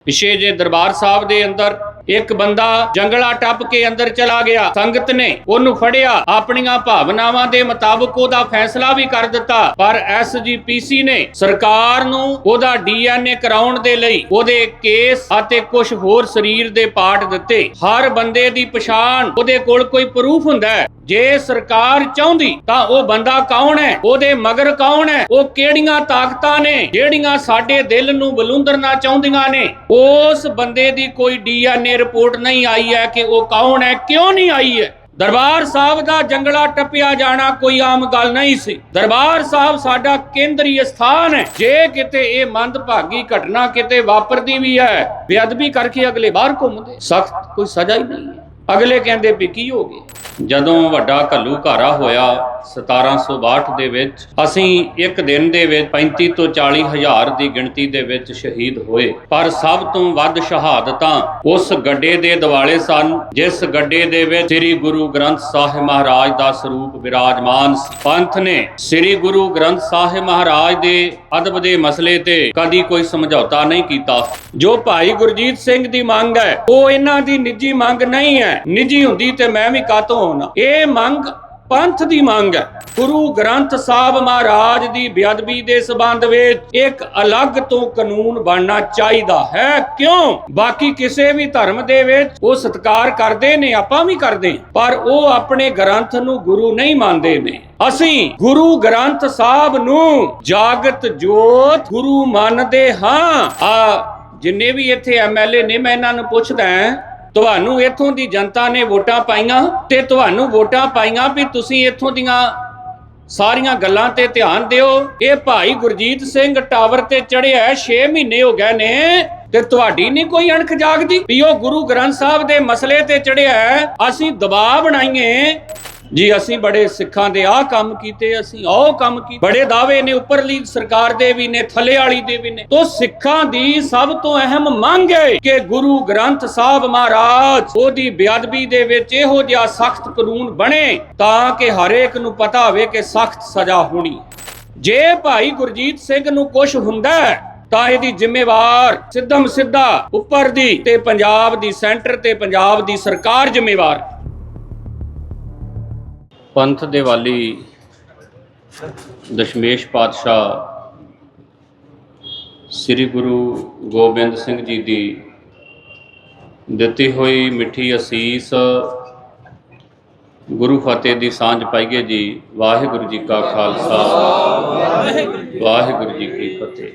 ਪਿਛੇ ਜੇ ਦਰਬਾਰ ਸਾਹਿਬ ਦੇ ਅੰਦਰ ਇੱਕ ਬੰਦਾ ਜੰਗਲਾ ਟੱਪ ਕੇ ਅੰਦਰ ਚਲਾ ਗਿਆ। ਸੰਗਤ ਨੇ ਉਹਨੂੰ ਫੜਿਆ, ਆਪਣੀਆਂ ਭਾਵਨਾਵਾਂ ਦੇ ਮੁਤਾਬਕ ਉਹਦਾ ਫੈਸਲਾ ਵੀ ਕਰ ਦਿੱਤਾ, ਪਰ ਐਸਜੀਪੀਸੀ ਨੇ ਸਰਕਾਰ ਨੂੰ ਉਹਦਾ ਡੀਐਨਏ ਕਰਾਉਣ ਦੇ ਲਈ ਉਹਦੇ ਕੇਸ ਅਤੇ ਕੁਝ ਹੋਰ ਸਰੀਰ ਦੇ ਪਾਰਟ ਦਿੱਤੇ। ਹਰ ਬੰਦੇ ਦੀ ਪਛਾਣ ਉਹਦੇ ਕੋਲ ਕੋਈ ਪ੍ਰੂਫ ਹੁੰਦਾ ਹੈ। ਜੇ ਸਰਕਾਰ ਚਾਹੁੰਦੀ ਤਾਂ ਉਹ ਬੰਦਾ ਕੌਣ ਹੈ, ਉਹਦੇ ਮਗਰ ਕੌਣ ਹੈ, ਉਹ ਕਿਹੜੀਆਂ ਤਾਕਤਾਂ ਨੇ ਜਿਹੜੀਆਂ ਸਾਡੇ ਦਿਲ ਨੂੰ ਬਲੂੰਦਰਨਾ ਚਾਹੁੰਦੀਆਂ ਨੇ। ਉਸ ਬੰਦੇ ਦੀ ਕੋਈ ਡੀਐਨਏ ਰਿਪੋਰਟ ਨਹੀਂ ਆਈ ਹੈ ਕਿ ਉਹ ਕੌਣ ਹੈ, ਕਿਉਂ ਨਹੀਂ ਆਈ ਹੈ। ਦਰਬਾਰ ਸਾਹਿਬ ਦਾ ਜੰਗਲਾ ਟੱਪਿਆ ਜਾਣਾ ਕੋਈ ਆਮ ਗੱਲ ਨਹੀਂ ਸੀ। ਦਰਬਾਰ ਸਾਹਿਬ ਸਾਡਾ ਕੇਂਦਰੀ ਸਥਾਨ ਹੈ। ਜੇ ਕਿਤੇ ਇਹ ਮੰਦਭਾਗੀ ਘਟਨਾ ਕਿਤੇ ਵਾਪਰਦੀ ਵੀ ਹੈ, ਬੇਅਦਬੀ ਕਰਕੇ ਅਗਲੇ ਬਾਹਰ ਘੁੰਮਦੇ, ਸਖਤ ਕੋਈ ਸਜ਼ਾ ਹੀ ਨਹੀਂ ਹੈ। ਅਗਲੇ ਕਹਿੰਦੇ ਵੀ ਕੀ ਹੋ ਗਿਆ। ਜਦੋਂ ਵੱਡਾ ਘੱਲੂਘਾਰਾ ਹੋਇਆ 1762 ਦੇ ਵਿੱਚ, ਅਸੀਂ ਇੱਕ ਦਿਨ ਦੇ ਵਿੱਚ 35 ਤੋਂ 40 ਹਜ਼ਾਰ ਦੀ ਗਿਣਤੀ ਦੇ ਵਿੱਚ ਸ਼ਹੀਦ ਹੋਏ, ਪਰ ਸਭ ਤੋਂ ਵੱਧ ਸ਼ਹਾਦਤਾਂ ਉਸ ਗੱਡੇ ਦੇ ਦਿਵਾਲੇ ਸਨ ਜਿਸ ਗੱਡੇ ਦੇ ਵਿੱਚ ਸ੍ਰੀ ਗੁਰੂ ਗ੍ਰੰਥ ਸਾਹਿਬ ਮਹਾਰਾਜ ਦਾ ਸਰੂਪ ਵਿਰਾਜਮਾਨ ਸੀ। ਪੰਥ ਨੇ ਸ੍ਰੀ ਗੁਰੂ ਗ੍ਰੰਥ ਸਾਹਿਬ ਮਹਾਰਾਜ ਦੇ ਅਦਬ ਦੇ ਮਸਲੇ ਤੇ ਕਦੀ ਕੋਈ ਸਮਝੌਤਾ ਨਹੀਂ ਕੀਤਾ। ਜੋ ਭਾਈ ਗੁਰਜੀਤ ਸਿੰਘ ਦੀ ਮੰਗ ਹੈ ਉਹ ਇਹਨਾਂ ਦੀ ਨਿੱਜੀ ਮੰਗ ਨਹੀਂ ਹੈ। ਨਿੱਜੀ ਹੁੰਦੀ ਤੇ ਮੈਂ ਵੀ ਕਾਤੋਂ ਹੋਣਾ। ਇਹ ਮੰਗ ਪੰਥ ਦੀ ਮੰਗ ਹੈ। ਗੁਰੂ ਗ੍ਰੰਥ ਸਾਹਿਬ ਮਹਾਰਾਜ ਦੀ ਬੇਅਦਬੀ ਦੇ ਸਬੰਧ ਵਿੱਚ ਇੱਕ ਅਲੱਗ ਤੋਂ ਕਾਨੂੰਨ ਬਣਨਾ ਚਾਹੀਦਾ ਹੈ। ਕਿਉਂ? ਬਾਕੀ ਕਿਸੇ ਵੀ ਧਰਮ ਦੇ ਵਿੱਚ ਉਹ ਸਤਿਕਾਰ ਕਰਦੇ ਨੇ, ਆਪਾਂ ਵੀ ਕਰਦੇ, ਪਰ ਉਹ ਆਪਣੇ ਗ੍ਰੰਥ ਨੂੰ ਗੁਰੂ ਨਹੀਂ ਮੰਨਦੇ ਨੇ। ਅਸੀਂ ਗੁਰੂ ਗ੍ਰੰਥ ਸਾਹਿਬ ਨੂੰ ਜਾਗਤ ਜੋਤ ਗੁਰੂ ਮੰਨਦੇ ਹਾਂ। ਜਿੰਨੇ ਵੀ ਇੱਥੇ ਐਮਐਲਏ ਨੇ, ਮੈਂ ਇਹਨਾਂ ਨੂੰ ਪੁੱਛਦਾ ਹਾਂ, ਤੁਹਾਨੂੰ ਇੱਥੋਂ ਦੀ ਜਨਤਾ ਨੇ ਵੋਟਾਂ ਪਾਈਆਂ ਤੇ ਤੁਹਾਨੂੰ ਵੋਟਾਂ ਪਾਈਆਂ ਵੀ ਤੁਸੀਂ ਇੱਥੋਂ ਦੀਆਂ ਸਾਰੀਆਂ ਗੱਲਾਂ ਤੇ ਧਿਆਨ ਦਿਓ। ਇਹ ਭਾਈ ਗੁਰਜੀਤ ਸਿੰਘ ਟਾਵਰ ਤੇ ਚੜਿਆ 6 ਮਹੀਨੇ ਹੋ ਗਏ ਨੇ ਤੇ ਤੁਹਾਡੀ ਨਹੀਂ ਕੋਈ ਅਣਖ ਜਾਗਦੀ ਵੀ ਉਹ ਗੁਰੂ ਗ੍ਰੰਥ ਸਾਹਿਬ ਦੇ ਮਸਲੇ ਤੇ ਚੜਿਆ। ਅਸੀਂ ਦਬਾਅ ਬਣਾਈਏ ਜੀ, ਅਸੀਂ ਬੜੇ ਸਿੱਖਾਂ ਦੇ ਆਹ ਕੰਮ ਕੀਤੇ, ਅਸੀਂ ਉਹ ਕੰਮ ਕੀਤੇ। ਬੜੇ ਦਾਅਵੇ ਨੇ, ਉੱਪਰਲੀ ਸਰਕਾਰ ਦੇ ਵੀ ਨੇ, ਥੱਲੇ ਵਾਲੀ ਦੇ ਵੀ ਨੇ। ਤੋਂ ਸਿੱਖਾਂ ਦੀ ਸਭ ਤੋਂ ਅਹਿਮ ਮੰਗ ਹੈ ਕਿ ਗੁਰੂ ਗ੍ਰੰਥ ਸਾਹਿਬ ਮਹਾਰਾਜ ਉਹਦੀ ਬੇਅਦਬੀ ਦੇ ਵਿੱਚ ਇਹੋ ਜਿਹਾ ਸਖਤ ਕਾਨੂੰਨ ਬਣੇ ਤਾਂ ਕਿ ਹਰੇਕ ਨੂੰ ਪਤਾ ਹੋਵੇ ਕਿ ਸਖਤ ਸਜ਼ਾ ਹੋਣੀ। ਜੇ ਭਾਈ ਗੁਰਜੀਤ ਸਿੰਘ ਨੂੰ ਕੁਝ ਹੁੰਦਾ ਤਾਂ ਇਹਦੀ ਜ਼ਿੰਮੇਵਾਰ ਸਿੱਧਮ ਸਿੱਧਾ ਉੱਪਰ ਦੀ ਤੇ ਪੰਜਾਬ ਦੀ, ਸੈਂਟਰ ਤੇ ਪੰਜਾਬ ਦੀ ਸਰਕਾਰ ਜ਼ਿੰਮੇਵਾਰ। ਪੰਥ ਦੇ ਵਾਲੀ ਦਸ਼ਮੇਸ਼ ਪਾਤਸ਼ਾਹ ਸ੍ਰੀ ਗੁਰੂ ਗੋਬਿੰਦ ਸਿੰਘ ਜੀ ਦੀ ਦਿੱਤੀ ਹੋਈ ਮਿੱਠੀ ਅਸੀਸ ਗੁਰੂ ਫਤਿਹ ਦੀ ਸਾਂਝ ਪਾਈਏ ਜੀ। ਵਾਹਿਗੁਰੂ ਜੀ ਕਾ ਖਾਲਸਾ, ਵਾਹਿਗੁਰੂ ਜੀ ਕੀ ਫਤਿਹ।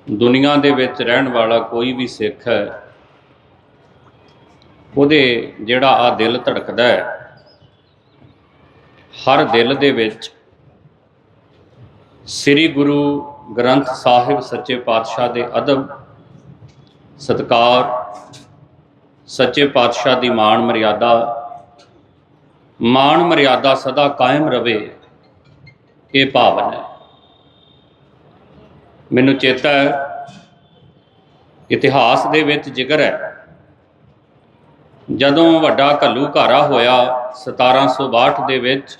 ਦੁਨੀਆ ਦੇ ਵਿੱਚ ਰਹਿਣ ਵਾਲਾ ਕੋਈ ਵੀ ਸਿੱਖ ਹੈ, ਉਹਦੇ ਜਿਹੜਾ ਆ ਦਿਲ ਧੜਕਦਾ ਹੈ, ਹਰ ਦਿਲ ਦੇ ਵਿੱਚ ਸ੍ਰੀ ਗੁਰੂ ਗ੍ਰੰਥ ਸਾਹਿਬ ਸੱਚੇ ਪਾਤਸ਼ਾਹ ਦੇ ਅਦਬ ਸਤਿਕਾਰ, ਸੱਚੇ ਪਾਤਸ਼ਾਹ ਦੀ ਮਾਣ ਮਰਿਆਦਾ ਸਦਾ ਕਾਇਮ ਰਵੇ, ਇਹ ਭਾਵਨਾ ਹੈ। ਮੈਨੂੰ ਚੇਤਾ ਹੈ, ਇਤਿਹਾਸ ਦੇ ਵਿੱਚ ਜ਼ਿਕਰ ਹੈ, ਜਦੋਂ ਵੱਡਾ ਘੱਲੂਘਾਰਾ ਹੋਇਆ 1762 ਦੇ ਵਿੱਚ,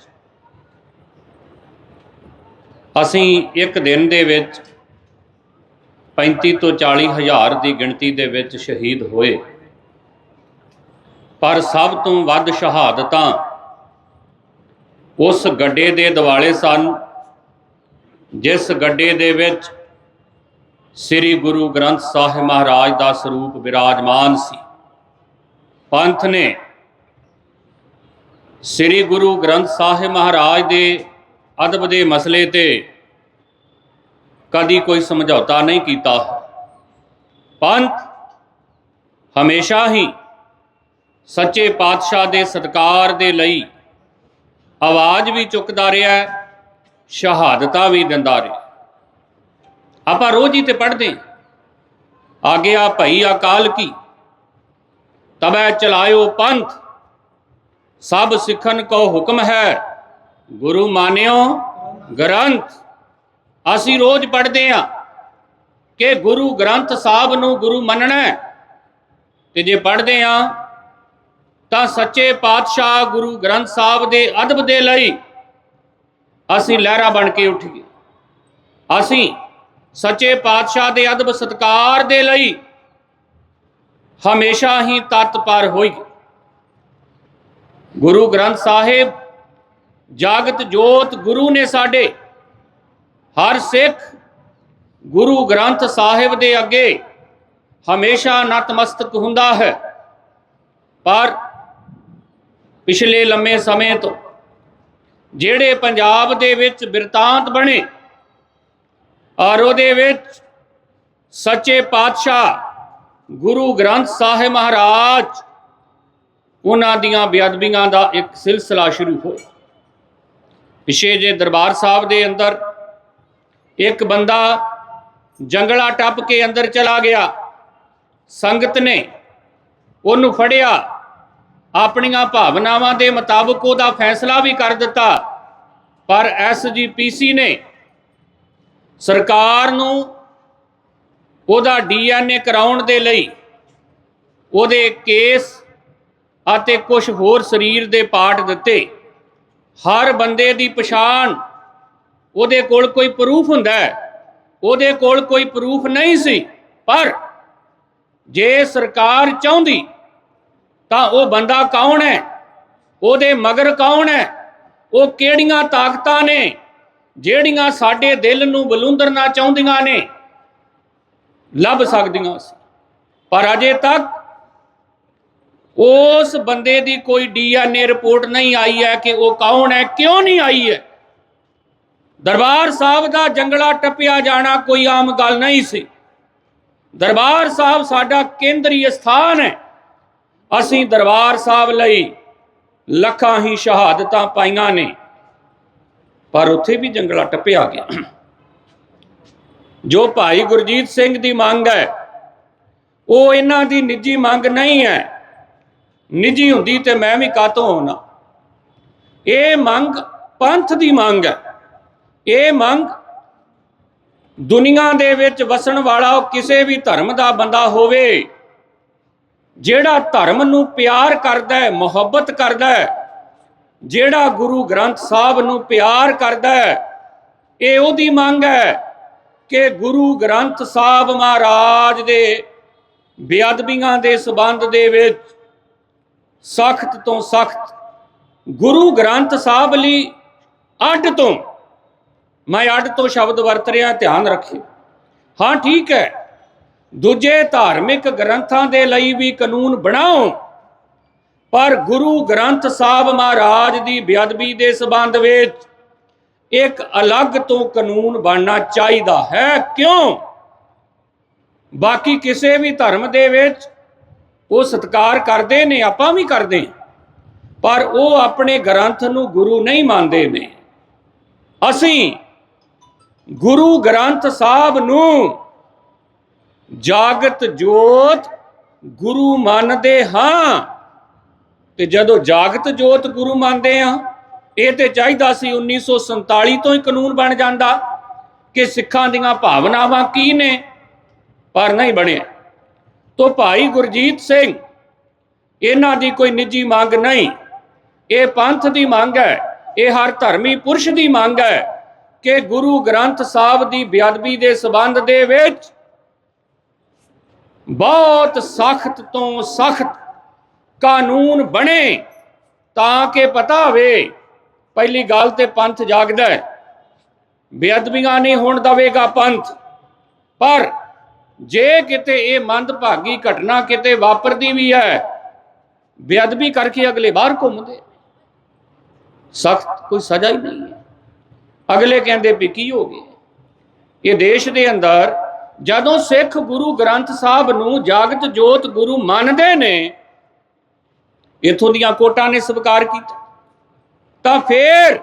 ਅਸੀਂ ਇੱਕ ਦਿਨ ਦੇ ਵਿੱਚ 35 ਤੋਂ 40 ਹਜ਼ਾਰ ਦੀ ਗਿਣਤੀ ਦੇ ਵਿੱਚ ਸ਼ਹੀਦ ਹੋਏ, ਪਰ ਸਭ ਤੋਂ ਵੱਧ ਸ਼ਹਾਦਤਾਂ ਉਸ ਗੱਡੇ ਦੇ ਦਿਵਾਲੇ ਸਨ ਜਿਸ ਗੱਡੇ ਦੇ ਵਿੱਚ ਸ੍ਰੀ ਗੁਰੂ ਗ੍ਰੰਥ ਸਾਹਿਬ ਮਹਾਰਾਜ ਦਾ ਸਰੂਪ ਵਿਰਾਜਮਾਨ ਸੀ। ਪੰਥ ਨੇ ਸ੍ਰੀ ਗੁਰੂ ਗ੍ਰੰਥ ਸਾਹਿਬ ਮਹਾਰਾਜ ਦੇ ਅਦਬ ਦੇ ਮਸਲੇ ਤੇ ਕਦੀ ਕੋਈ ਸਮਝੌਤਾ ਨਹੀਂ ਕੀਤਾ। ਪੰਥ ਹਮੇਸ਼ਾ ਹੀ ਸੱਚੇ ਪਾਤਸ਼ਾਹ ਦੇ ਸਤਿਕਾਰ ਦੇ ਲਈ ਆਵਾਜ਼ ਵੀ ਚੁੱਕਦਾ ਰਿਹਾ, ਸ਼ਹਾਦਤਾਂ ਵੀ ਦਿੰਦਾ ਰਿਹਾ। ਆਪਾਂ ਰੋਜ਼ ਹੀ ਤੇ ਪੜ੍ਹਦੇ, ਆਗਿਆ ਭਈ ਅਕਾਲ ਕੀ ਤਬੈ ਚਲਾਇਓ ਪੰਥ, ਸਭ ਸਿੱਖਨ ਕੋ ਹੁਕਮ ਹੈ ਗੁਰੂ ਮਾਨਿਓ ਗ੍ਰੰਥ। ਅਸੀਂ ਰੋਜ਼ ਪੜ੍ਹਦੇ ਹਾਂ ਕਿ ਗੁਰੂ ਗ੍ਰੰਥ ਸਾਹਿਬ ਨੂੰ ਗੁਰੂ ਮੰਨਣਾ, ਤੇ ਜੇ ਪੜ੍ਹਦੇ ਹਾਂ ਤਾਂ ਸੱਚੇ ਪਾਤਸ਼ਾਹ ਗੁਰੂ ਗ੍ਰੰਥ ਸਾਹਿਬ ਦੇ ਅਦਬ ਦੇ ਲਈ ਅਸੀਂ ਲਹਿਰਾ ਬਣ ਕੇ ਉੱਠ ਗਏ। ਅਸੀਂ सच्चे पातशाह दे अदब सत्कार दे लई हमेशा ही तत्पर होई। गुरु ग्रंथ साहिब जागत जोत गुरु ने साडे। हर सिख गुरु ग्रंथ साहिब दे अगे हमेशा नतमस्तक हुंदा है। पर पिछले लंबे समय तो ਜਿਹੜੇ पंजाब दे विच बिरतांत बने और ਉਹਦੇ ਵਿੱਚ सच्चे पातशाह गुरु ग्रंथ साहिब महाराज उन्हां दियां बेअदबियां दा एक सिलसिला शुरू होया। पिछे जे दरबार साहब दे अंदर एक बंदा जंगला टप के अंदर चला गया। संगत ने ਉਹਨੂੰ फड़िया, ਆਪਣੀਆਂ ਭਾਵਨਾਵਾਂ ਦੇ ਮੁਤਾਬਕ ਉਹਦਾ ਫੈਸਲਾ ਵੀ ਕਰ ਦਿੱਤਾ। ਪਰ ਐਸਜੀਪੀਸੀ ਨੇ ਸਰਕਾਰ ਨੂੰ ਉਹਦਾ ਡੀਐਨਏ ਕਰਾਉਣ ਦੇ ਲਈ ਉਹਦੇ ਕੇਸ ਅਤੇ ਕੁਝ ਹੋਰ ਸਰੀਰ ਦੇ ਪਾਰਟ ਦਿੱਤੇ। ਹਰ ਬੰਦੇ ਦੀ ਪਛਾਣ ਉਹਦੇ ਕੋਲ ਕੋਈ ਪ੍ਰੂਫ ਹੁੰਦਾ ਹੈ, ਉਹਦੇ ਕੋਲ ਕੋਈ ਪ੍ਰੂਫ ਨਹੀਂ ਸੀ। ਪਰ ਜੇ ਸਰਕਾਰ ਚਾਹੁੰਦੀ ਤਾਂ ਉਹ ਬੰਦਾ ਕੌਣ ਹੈ, ਉਹਦੇ ਮਗਰ ਕੌਣ ਹੈ, ਉਹ ਕਿਹੜੀਆਂ ਤਾਕਤਾਂ ਨੇ ਜਿਹੜੀਆਂ ਸਾਡੇ ਦਿਲ ਨੂੰ ਬਲੁੰਦਰਨਾ ਚਾਹੁੰਦੀਆਂ ਨੇ, ਲੱਭ ਸਕਦੀਆਂ ਸੀ। ਪਰ ਅਜੇ ਤੱਕ ਉਸ ਬੰਦੇ ਦੀ ਕੋਈ ਡੀਐਨਏ ਰਿਪੋਰਟ ਨਹੀਂ ਆਈ ਹੈ ਕਿ ਉਹ ਕੌਣ ਹੈ। ਕਿਉਂ ਨਹੀਂ ਆਈ ਹੈ? ਦਰਬਾਰ ਸਾਹਿਬ ਦਾ ਜੰਗਲਾ ਟੱਪਿਆ ਜਾਣਾ ਕੋਈ ਆਮ ਗੱਲ ਨਹੀਂ ਸੀ। ਦਰਬਾਰ ਸਾਹਿਬ ਸਾਡਾ ਕੇਂਦਰੀ ਸਥਾਨ ਹੈ। ਅਸੀਂ ਦਰਬਾਰ ਸਾਹਿਬ ਲਈ ਲੱਖਾਂ ਹੀ ਸ਼ਹਾਦਤਾਂ ਪਾਈਆਂ ਨੇ, ਪਰ ਉੱਥੇ ਵੀ ਜੰਗਲਾ ਟੱਪਿਆ ਗਿਆ। ਜੋ ਭਾਈ ਗੁਰਜੀਤ ਸਿੰਘ ਦੀ ਮੰਗ ਹੈ ਉਹ ਇਹਨਾਂ ਦੀ ਨਿੱਜੀ ਮੰਗ ਨਹੀਂ ਹੈ। ਨਿੱਜੀ ਹੁੰਦੀ ਤੇ ਮੈਂ ਵੀ ਕਾਤੋਂ ਹੋਣਾ। ਇਹ ਮੰਗ ਪੰਥ ਦੀ ਮੰਗ ਹੈ। ਇਹ ਮੰਗ ਦੁਨੀਆ ਦੇ ਵਿੱਚ ਵਸਣ ਵਾਲਾ ਕਿਸੇ ਵੀ ਧਰਮ ਦਾ ਬੰਦਾ ਹੋਵੇ, ਜਿਹੜਾ ਧਰਮ ਨੂੰ ਪਿਆਰ ਕਰਦਾ ਹੈ, ਮੁਹੱਬਤ ਕਰਦਾ ਹੈ, ਜਿਹੜਾ ਗੁਰੂ ਗ੍ਰੰਥ ਸਾਹਿਬ ਨੂੰ ਪਿਆਰ ਕਰਦਾ ਹੈ, ਇਹ ਉਹਦੀ ਮੰਗ ਹੈ ਕਿ ਗੁਰੂ ਗ੍ਰੰਥ ਸਾਹਿਬ ਮਹਾਰਾਜ ਦੇ ਬੇਅਦਬੀਆਂ ਦੇ ਸਬੰਧ ਦੇ ਵਿੱਚ ਸਖਤ ਤੋਂ ਸਖਤ, ਗੁਰੂ ਗ੍ਰੰਥ ਸਾਹਿਬ ਲਈ ਅੱਡ ਤੋਂ, ਮੈਂ ਅੱਡ ਤੋਂ ਸ਼ਬਦ ਵਰਤ ਰਿਹਾ, ਧਿਆਨ ਰੱਖਿਓ। ਹਾਂ ਠੀਕ ਹੈ, ਦੂਜੇ ਧਾਰਮਿਕ ਗ੍ਰੰਥਾਂ ਦੇ ਲਈ ਵੀ ਕਾਨੂੰਨ ਬਣਾਓ, ਪਰ ਗੁਰੂ ਗ੍ਰੰਥ ਸਾਹਿਬ ਮਹਾਰਾਜ ਦੀ ਬੇਅਦਬੀ ਦੇ ਸਬੰਧ ਵਿੱਚ ਇੱਕ ਅਲੱਗ ਤੋਂ ਕਾਨੂੰਨ ਬਣਨਾ ਚਾਹੀਦਾ ਹੈ। ਕਿਉਂ? ਬਾਕੀ ਕਿਸੇ ਵੀ ਧਰਮ ਦੇ ਵਿੱਚ ਉਹ ਸਤਿਕਾਰ ਕਰਦੇ ਨੇ, ਆਪਾਂ ਵੀ ਕਰਦੇ, ਪਰ ਉਹ ਆਪਣੇ ਗ੍ਰੰਥ ਨੂੰ ਗੁਰੂ ਨਹੀਂ ਮੰਨਦੇ ਨੇ। ਅਸੀਂ ਗੁਰੂ ਗ੍ਰੰਥ ਸਾਹਿਬ ਨੂੰ ਜਾਗਤ ਜੋਤ ਗੁਰੂ ਮੰਨਦੇ ਹਾਂ। ਤੇ ਜਦੋਂ ਜਾਗਤ ਜੋਤ ਗੁਰੂ ਮੰਨਦੇ ਹਾਂ, ਇਹ ਤੇ ਚਾਹੀਦਾ ਸੀ 1947 ਤੋਂ ਹੀ ਕਾਨੂੰਨ ਬਣ ਜਾਂਦਾ ਕਿ ਸਿੱਖਾਂ ਦੀਆਂ ਭਾਵਨਾਵਾਂ ਕੀ ਨੇ, ਪਰ ਨਹੀਂ ਬਣਿਆ। ਤੋ ਭਾਈ ਗੁਰਜੀਤ ਸਿੰਘ, ਇਹਨਾਂ ਦੀ ਕੋਈ ਨਿੱਜੀ ਮੰਗ ਨਹੀਂ, ਇਹ ਪੰਥ ਦੀ ਮੰਗ ਹੈ, ਇਹ ਹਰ ਧਰਮੀ ਪੁਰਸ਼ ਦੀ ਮੰਗ ਹੈ ਕਿ ਗੁਰੂ ਗ੍ਰੰਥ ਸਾਹਿਬ ਦੀ ਬੇਅਦਬੀ ਦੇ ਸਬੰਧ ਦੇ ਵਿੱਚ ਬਹੁਤ ਸਖਤ ਤੋਂ ਸਖਤ ਕਾਨੂੰਨ ਬਣੇ, ਤਾਂ ਕਿ ਪਤਾ ਹੋਵੇ। ਪਹਿਲੀ ਗੱਲ ਤੇ ਪੰਥ ਜਾਗਦਾ ਹੈ, ਬੇਅਦਬੀਆਂ ਨਹੀਂ ਹੋਣ ਦੇਵੇਗਾ ਪੰਥ। ਪਰ ਜੇ ਕਿਤੇ ਇਹ ਮੰਦਭਾਗੀ ਘਟਨਾ ਕਿਤੇ ਵਾਪਰਦੀ ਵੀ ਹੈ, ਬੇਅਦਬੀ ਕਰਕੇ ਅਗਲੇ ਬਾਹਰ ਘੁੰਮਦੇ, ਸਖਤ ਕੋਈ ਸਜ਼ਾ ਹੀ ਨਹੀਂ ਹੈ। ਅਗਲੇ ਕਹਿੰਦੇ ਵੀ ਕੀ ਹੋ ਗਿਆ। ਇਹ ਦੇਸ਼ ਦੇ ਅੰਦਰ ਜਦੋਂ ਸਿੱਖ ਗੁਰੂ ਗ੍ਰੰਥ ਸਾਹਿਬ ਨੂੰ ਜਾਗਤ ਜੋਤ ਗੁਰੂ ਮੰਨਦੇ ਨੇ, ਇਥੋਂ ਦੀਆਂ ਕੋਟਾਂ ਨੇ ਸਵੀਕਾਰ ਕੀਤਾ, ਤਾਂ ਫਿਰ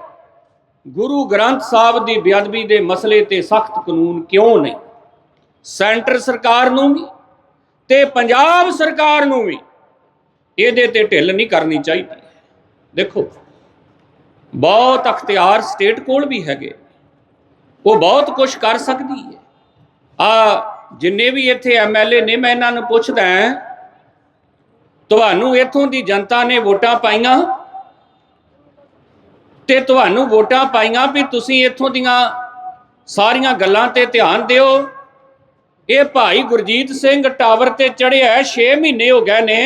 ਗੁਰੂ ਗ੍ਰੰਥ ਸਾਹਿਬ ਦੀ ਬੇਅਦਬੀ ਦੇ ਮਸਲੇ ਤੇ ਸਖਤ ਕਾਨੂੰਨ ਕਿਉਂ ਨਹੀਂ? ਸੈਂਟਰ ਸਰਕਾਰ ਨੂੰ ਵੀ ਤੇ ਪੰਜਾਬ ਸਰਕਾਰ ਨੂੰ ਵੀ ਇਹਦੇ ਤੇ ਢਿੱਲ ਨਹੀਂ ਕਰਨੀ ਚਾਹੀਦੀ। ਦੇਖੋ, ਬਹੁਤ ਅਖਤਿਆਰ ਸਟੇਟ ਕੋਲ ਵੀ ਹੈਗੇ, ਉਹ ਬਹੁਤ ਕੁਝ ਕਰ ਸਕਦੀ ਹੈ। ਜਿੰਨੇ ਵੀ ਇੱਥੇ ਐਮਐਲਏ ਨੇ, ਮੈਂ ਇਹਨਾਂ ਨੂੰ ਪੁੱਛਦਾ, ਤੁਹਾਨੂੰ ਇੱਥੋਂ ਦੀ ਜਨਤਾ ਨੇ ਵੋਟਾਂ ਪਾਈਆਂ ਤੇ ਤੁਹਾਨੂੰ ਵੋਟਾਂ ਪਾਈਆਂ ਵੀ ਤੁਸੀਂ ਇੱਥੋਂ ਦੀਆਂ ਸਾਰੀਆਂ ਗੱਲਾਂ ਤੇ ਧਿਆਨ ਦਿਓ। ਇਹ ਭਾਈ ਗੁਰਜੀਤ ਸਿੰਘ ਟਾਵਰ ਤੇ ਚੜਿਆ 6 ਮਹੀਨੇ ਹੋ ਗਏ ਨੇ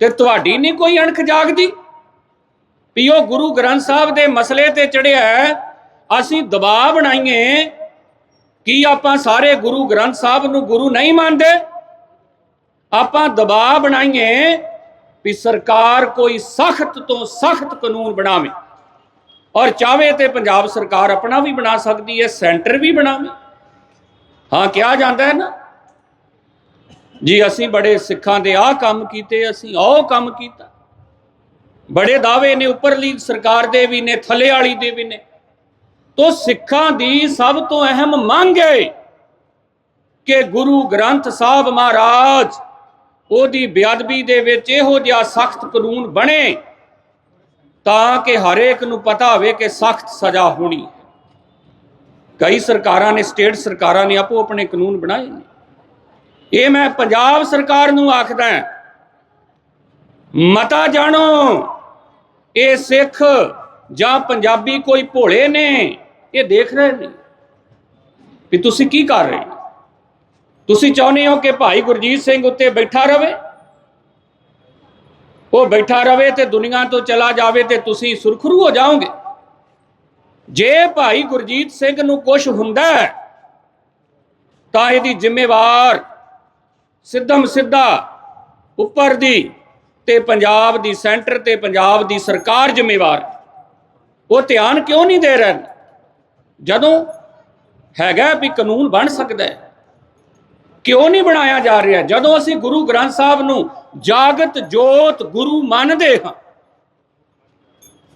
ਤੇ ਤੁਹਾਡੀ ਨਹੀਂ ਕੋਈ ਅਣਖ ਜਾਗਦੀ ਵੀ ਉਹ ਗੁਰੂ ਗ੍ਰੰਥ ਸਾਹਿਬ ਦੇ ਮਸਲੇ ਤੇ ਚੜਿਆ। ਅਸੀਂ ਦਬਾਅ ਬਣਾਈਏ ਕਿ ਆਪਾਂ ਸਾਰੇ ਗੁਰੂ ਗ੍ਰੰਥ ਸਾਹਿਬ ਨੂੰ ਗੁਰੂ ਨਹੀਂ ਮੰਨਦੇ। ਆਪਾਂ ਦਬਾਅ ਬਣਾਈਏ ਵੀ ਸਰਕਾਰ ਕੋਈ ਸਖਤ ਤੋਂ ਸਖਤ ਕਾਨੂੰਨ ਬਣਾਵੇ, ਔਰ ਚਾਹਵੇ ਤੇ ਪੰਜਾਬ ਸਰਕਾਰ ਆਪਣਾ ਵੀ ਬਣਾ ਸਕਦੀ ਹੈ, ਸੈਂਟਰ ਵੀ ਬਣਾਵੇ। ਹਾਂ, ਕਿਹਾ ਜਾਂਦਾ ਹੈ ਨਾ ਜੀ ਅਸੀਂ ਬੜੇ ਸਿੱਖਾਂ ਦੇ ਆਹ ਕੰਮ ਕੀਤੇ, ਅਸੀਂ ਉਹ ਕੰਮ ਕੀਤਾ। ਬੜੇ ਦਾਅਵੇ ਨੇ ਉੱਪਰਲੀ ਸਰਕਾਰ ਦੇ ਵੀ ਨੇ, ਥੱਲੇ ਵਾਲੀ ਦੇ ਵੀ ਨੇ। ਤੋ ਸਿੱਖਾਂ ਦੀ ਸਭ ਤੋਂ ਅਹਿਮ ਮੰਗ ਹੈ ਕਿ ਗੁਰੂ ਗ੍ਰੰਥ ਸਾਹਿਬ ਮਹਾਰਾਜ ਉਹਦੀ ਬੇਅਦਬੀ ਦੇ ਵਿੱਚ ਇਹੋ ਜਿਹਾ ਸਖਤ ਕਾਨੂੰਨ ਬਣੇ ਤਾਂ ਕਿ ਹਰੇਕ ਨੂੰ ਪਤਾ ਹੋਵੇ ਕਿ ਸਖਤ ਸਜ਼ਾ ਹੋਣੀ। ਕਈ ਸਰਕਾਰਾਂ ਨੇ, ਸਟੇਟ ਸਰਕਾਰਾਂ ਨੇ ਆਪੋ ਆਪਣੇ ਕਾਨੂੰਨ ਬਣਾਏ ਨੇ। ਇਹ ਮੈਂ ਪੰਜਾਬ ਸਰਕਾਰ ਨੂੰ ਆਖਦਾ, ਮਤਾ ਜਾਣੋ ਇਹ ਸਿੱਖ ਜਾਂ ਪੰਜਾਬੀ ਕੋਈ ਭੋਲੇ ਨੇ, ਇਹ ਦੇਖ ਰਹੇ ਨੇ ਵੀ ਤੁਸੀਂ ਕੀ ਕਰ ਰਹੇ ਹੋ। ਤੁਸੀਂ ਚਾਹੁੰਦੇ ਹੋ ਕਿ ਭਾਈ ਗੁਰਜੀਤ ਸਿੰਘ ਉੱਤੇ ਬੈਠਾ ਰਵੇ, ਉਹ ਬੈਠਾ ਰਵੇ ਤੇ ਦੁਨੀਆ ਤੋਂ ਚਲਾ ਜਾਵੇ ਤੇ ਤੁਸੀਂ ਸੁਰਖਰੂ ਹੋ ਜਾਓਗੇ। ਜੇ ਭਾਈ ਗੁਰਜੀਤ ਸਿੰਘ ਨੂੰ ਕੁਝ ਹੁੰਦਾ ਤਾਂ ਇਹਦੀ ਜ਼ਿੰਮੇਵਾਰ ਸਿੱਧਮ ਸਿੱਧਾ ਉੱਪਰ ਦੀ ਤੇ ਪੰਜਾਬ ਦੀ, ਸੈਂਟਰ ਤੇ ਪੰਜਾਬ ਦੀ ਸਰਕਾਰ ਜ਼ਿੰਮੇਵਾਰ। ਉਹ ਧਿਆਨ ਕਿਉਂ ਨਹੀਂ ਦੇ ਰਹੇ ਜਦੋਂ ਹੈਗਾ ਵੀ ਕਾਨੂੰਨ ਬਣ ਸਕਦਾ ਹੈ? ਕਿਉਂ ਨਹੀਂ ਬਣਾਇਆ ਜਾ ਰਿਹਾ ਜਦੋਂ ਅਸੀਂ ਗੁਰੂ ਗ੍ਰੰਥ ਸਾਹਿਬ ਨੂੰ ਜਾਗਤ ਜੋਤ ਗੁਰੂ ਮੰਨਦੇ ਹਾਂ?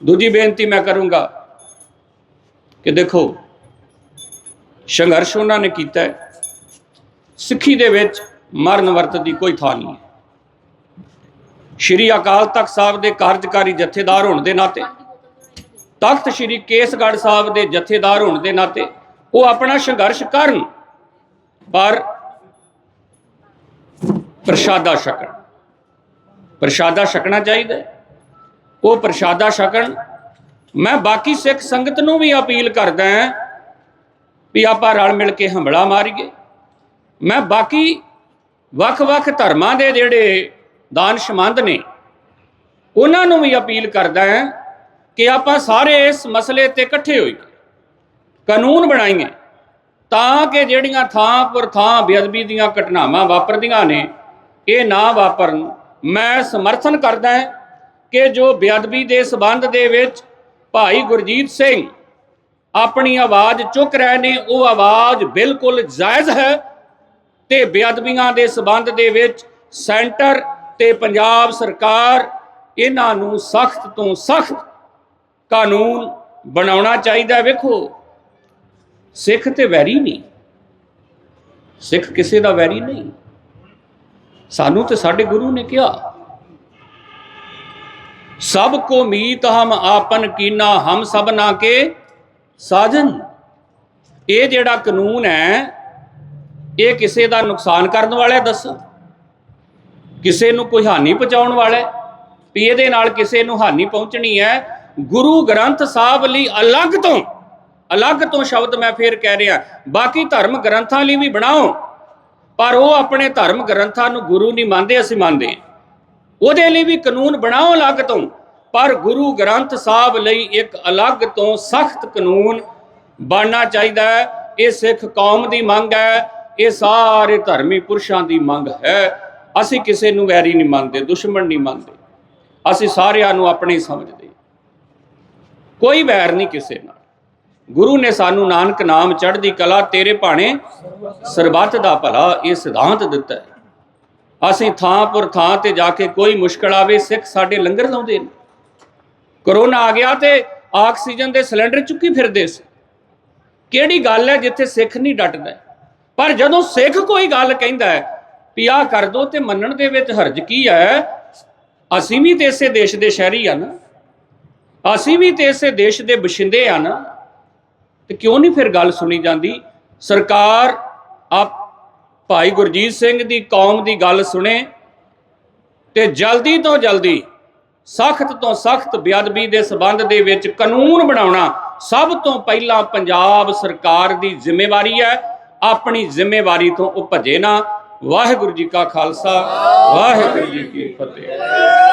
ਦੂਜੀ ਬੇਨਤੀ ਮੈਂ ਕਰੂੰਗਾ ਕਿ ਦੇਖੋ, ਸੰਘਰਸ਼ ਉਹਨਾਂ ਨੇ ਕੀਤਾ ਹੈ, ਸਿੱਖੀ ਦੇ ਵਿੱਚ ਮਰਨ ਵਰਤ ਦੀ ਕੋਈ ਥਾਂ ਨਹੀਂ ਹੈ। ਸ਼੍ਰੀ ਅਕਾਲ ਤਖਤ ਸਾਹਿਬ ਦੇ ਕਾਰਜਕਾਰੀ ਜਥੇਦਾਰ ਹੋਣ ਦੇ ਨਾਤੇ, ਤਖਤ ਸ਼੍ਰੀ ਕੇਸਗੜ੍ਹ ਸਾਹਿਬ ਦੇ ਜਥੇਦਾਰ ਹੋਣ ਦੇ ਨਾਤੇ ਉਹ ਆਪਣਾ ਸੰਘਰਸ਼ ਕਰਨ, ਪਰ ਪ੍ਰਸ਼ਾਦਾ ਛਕਣ। ਪ੍ਰਸ਼ਾਦਾ ਛਕਣਾ ਚਾਹੀਦਾ, ਉਹ ਪ੍ਰਸ਼ਾਦਾ ਛਕਣ। ਮੈਂ ਬਾਕੀ ਸਿੱਖ ਸੰਗਤ ਨੂੰ ਵੀ ਅਪੀਲ ਕਰਦਾ ਵੀ ਆਪਾਂ ਰਲ ਮਿਲ ਕੇ ਹੰਬਲਾ ਮਾਰੀਏ। ਮੈਂ ਬਾਕੀ ਵੱਖ-ਵੱਖ ਧਰਮਾਂ ਦੇ ਜਿਹੜੇ ਦਾਨਸ਼ਮੰਦ ਨੇ ਉਹਨਾਂ ਨੂੰ ਵੀ ਅਪੀਲ ਕਰਦਾ ਕਿ ਆਪਾਂ ਸਾਰੇ ਇਸ ਮਸਲੇ ਤੇ ਇਕੱਠੇ ਹੋਈਏ, ਕਾਨੂੰਨ ਬਣਾਈਏ ਤਾਂ ਕਿ ਜਿਹੜੀਆਂ ਥਾਂ ਪਰ ਥਾਂ ਬੇਅਦਬੀ ਦੀਆਂ ਘਟਨਾਵਾਂ ਵਾਪਰਦੀਆਂ ਨੇ ਇਹ ਨਾ ਵਾਪਰਨ। ਮੈਂ ਸਮਰਥਨ ਕਰਦਾ ਕਿ ਜੋ ਬੇਅਦਬੀ ਦੇ ਸਬੰਧ ਦੇ ਵਿੱਚ ਭਾਈ ਗੁਰਜੀਤ ਸਿੰਘ ਆਪਣੀ ਆਵਾਜ਼ ਚੁੱਕ ਰਹੇ ਨੇ, ਉਹ ਆਵਾਜ਼ ਬਿਲਕੁਲ ਜਾਇਜ਼ ਹੈ ਤੇ ਬੇਅਦਬੀਆਂ ਦੇ ਸਬੰਧ ਦੇ ਵਿੱਚ ਸੈਂਟਰ ਤੇ ਪੰਜਾਬ ਸਰਕਾਰ ਇਹਨਾਂ ਨੂੰ ਸਖਤ ਤੋਂ ਸਖਤ ਕਾਨੂੰਨ ਬਣਾਉਣਾ ਚਾਹੀਦਾ। ਵੇਖੋ, ਸਿੱਖ ਤੇ ਵੈਰੀ ਨਹੀਂ, ਸਿੱਖ ਕਿਸੇ ਦਾ ਵੈਰੀ ਨਹੀਂ। ਸਾਨੂੰ ਤੇ ਸਾਡੇ ਗੁਰੂ ਨੇ ਕਿਹਾ, ਸਭ ਕੋ ਮੀਤ ਹਮ ਆਪਨ ਕੀਨਾ, ਹਮ ਸਭਨਾ ਕੇ ਸਾਜਨ। ਇਹ ਜਿਹੜਾ ਕਾਨੂੰਨ ਹੈ ਇਹ ਕਿਸੇ ਦਾ ਨੁਕਸਾਨ ਕਰਨ ਵਾਲਾ, ਦੱਸੋ ਕਿਸੇ ਨੂੰ ਕੋਈ ਹਾਨੀ ਪਹੁੰਚਾਉਣ ਵਾਲਾ ਵੀ ਇਹਦੇ ਨਾਲ ਕਿਸੇ ਨੂੰ ਹਾਨੀ ਪਹੁੰਚਣੀ ਹੈ? ਗੁਰੂ ਗ੍ਰੰਥ ਸਾਹਿਬ ਲਈ ਅਲੱਗ ਤੋਂ ਸ਼ਬਦ ਮੈਂ ਫੇਰ ਕਹਿ ਰਿਹਾ, ਬਾਕੀ ਧਰਮ ਗ੍ਰੰਥਾਂ ਲਈ ਵੀ ਬਣਾਓ, ਪਰ ਉਹ ਆਪਣੇ ਧਰਮ ਗ੍ਰੰਥਾਂ ਨੂੰ ਗੁਰੂ ਨਹੀਂ ਮੰਨਦੇ, ਅਸੀਂ ਮੰਨਦੇ ਹਾਂ। ਉਹਦੇ ਲਈ ਵੀ ਕਾਨੂੰਨ ਬਣਾਓ ਅਲੱਗ ਤੋਂ, ਪਰ ਗੁਰੂ ਗ੍ਰੰਥ ਸਾਹਿਬ ਲਈ ਇੱਕ ਅਲੱਗ ਤੋਂ ਸਖਤ ਕਾਨੂੰਨ ਬਣਨਾ ਚਾਹੀਦਾ ਹੈ। ਇਹ ਸਿੱਖ ਕੌਮ ਦੀ ਮੰਗ ਹੈ, ਇਹ ਸਾਰੇ ਧਰਮੀ ਪੁਰਸ਼ਾਂ ਦੀ ਮੰਗ ਹੈ। ਅਸੀਂ ਕਿਸੇ ਨੂੰ ਵੈਰੀ ਨਹੀਂ ਮੰਨਦੇ, ਦੁਸ਼ਮਣ ਨਹੀਂ ਮੰਨਦੇ, ਅਸੀਂ ਸਾਰਿਆਂ ਨੂੰ ਆਪਣੇ ਸਮਝਦੇ, ਕੋਈ ਵੈਰ ਨਹੀਂ ਕਿਸੇ ਨਾਲ। ਗੁਰੂ ਨੇ ਸਾਨੂੰ ਨਾਨਕ ਨਾਮ ਚੜ੍ਹਦੀ ਕਲਾ ਤੇਰੇ ਭਾਣੇ ਸਰਬੱਤ ਦਾ ਭਲਾ ਇਹ ਸਿਧਾਂਤ ਦਿੱਤਾ ਹੈ। ਅਸੀਂ ਥਾਂ ਪਰ ਥਾਂ ਤੇ ਜਾ ਕੇ ਕੋਈ ਮੁਸ਼ਕਲ ਆਵੇ, ਸਿੱਖ ਸਾਡੇ ਲੰਗਰ ਲਾਉਂਦੇ ਨੇ। ਕਰੋਨਾ ਆ ਗਿਆ ਤੇ ਆਕਸੀਜਨ ਦੇ ਸਿਲੰਡਰ ਚੁੱਕੀ ਫਿਰਦੇ ਸੀ। ਕਿਹੜੀ ਗੱਲ ਹੈ ਜਿੱਥੇ ਸਿੱਖ ਨਹੀਂ ਡਟਦਾ? ਪਰ ਜਦੋਂ ਸਿੱਖ ਕੋਈ ਗੱਲ ਕਹਿੰਦਾ ਹੈ ਵੀ ਆਹ ਕਰ ਦੋ ਤੇ ਮੰਨਣ ਦੇ ਵਿੱਚ ਹਰਜ ਕੀ ਹੈ? ਅਸੀਂ ਵੀ ਤੇ ਇਸੇ ਦੇਸ਼ ਦੇ ਸ਼ਹਿਰੀ ਆ ਨਾ, ਅਸੀਂ ਵੀ ਤੇ ਇਸੇ ਦੇਸ਼ ਦੇ ਬਸ਼ਿੰਦੇ ਆ ਨਾ, ਤੇ ਕਿਉਂ ਨਹੀਂ ਫਿਰ ਗੱਲ ਸੁਣੀ ਜਾਂਦੀ? ਸਰਕਾਰ ਭਾਈ ਗੁਰਜੀਤ ਸਿੰਘ ਦੀ ਕੌਮ ਦੀ ਗੱਲ ਸੁਣੇ ਤੇ ਜਲਦੀ ਤੋਂ ਜਲਦੀ ਸਖਤ ਤੋਂ ਸਖਤ ਬੇਅਦਬੀ ਦੇ ਸਬੰਧ ਦੇ ਵਿੱਚ ਕਾਨੂੰਨ ਬਣਾਉਣਾ ਸਭ ਤੋਂ ਪਹਿਲਾਂ ਪੰਜਾਬ ਸਰਕਾਰ ਦੀ ਜ਼ਿੰਮੇਵਾਰੀ ਹੈ। ਆਪਣੀ ਜ਼ਿੰਮੇਵਾਰੀ ਤੋਂ ਉਹ ਭੱਜੇ ਨਾ। ਵਾਹਿਗੁਰੂ ਜੀ ਕਾ ਖਾਲਸਾ, ਵਾਹਿਗੁਰੂ ਜੀ ਕੀ ਫਤਿਹ।